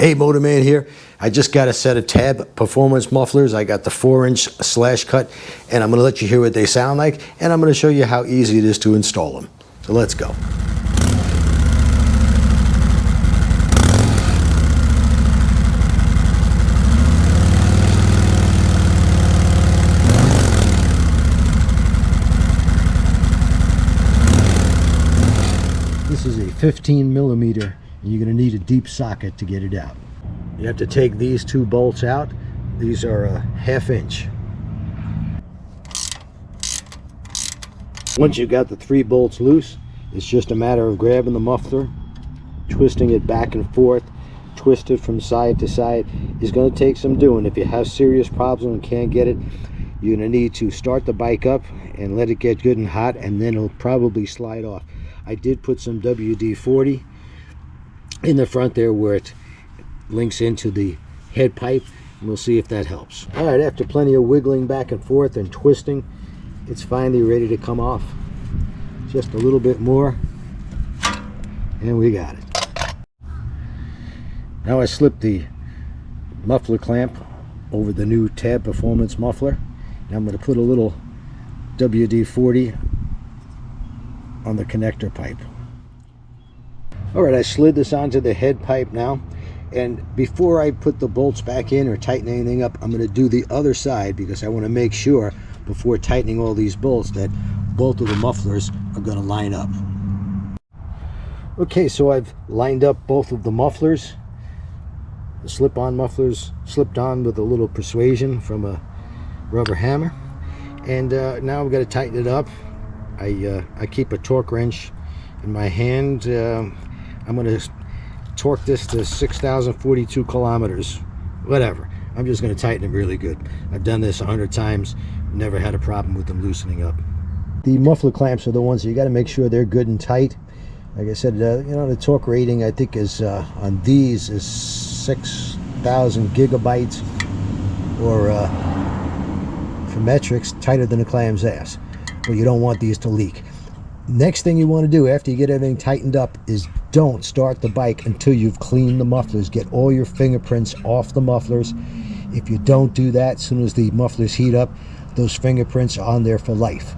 Hey, Motorman here. I just got a set of Tab performance mufflers. I got the 4-inch slash cut, and I'm going to let you hear what they sound like, and I'm going to show you how easy it is to install them. So let's go. This is a 15 millimeter. You're going to need a deep socket to get it out. You have to take these two bolts out. These are a 1/2 inch. Once you got the 3 bolts loose, it's just a matter of grabbing the muffler, twisting it back and forth, twist it from side to side. It's going to take some doing. If you have serious problems and can't get it, you're going to need to start the bike up and let it get good and hot, and then it'll probably slide off. I did put some WD-40 in the front there where it links into the head pipe, and we'll see if that helps. All right, after plenty of wiggling back and forth and twisting, it's finally ready to come off. Just a little bit more, and we got it. Now I slipped the muffler clamp over the new Tab Performance muffler. Now I'm going to put a little WD-40 on the connector pipe. Alright, I slid this onto the head pipe now, and before I put the bolts back in or tighten anything up, I'm going to do the other side because I want to make sure before tightening all these bolts that both of the mufflers are going to line up. Okay, so I've lined up both of the mufflers. The slip-on mufflers slipped on with a little persuasion from a rubber hammer, and now I've got to tighten it up. I keep a torque wrench in my hand. I'm going to torque this to 6,042 kilometers, whatever. I'm just going to tighten it really good. I've done this 100 times, never had a problem with them loosening up. The muffler clamps are the ones that you got to make sure they're good and tight. Like I said, you know, the torque rating I think is on these is 6,000 gigabytes, or for metrics, tighter than a clam's ass. But you don't want these to leak. Next thing you want to do after you get everything tightened up is don't start the bike until you've cleaned the mufflers. Get all your fingerprints off the mufflers. If you don't do that, as soon as the mufflers heat up, those fingerprints are on there for life.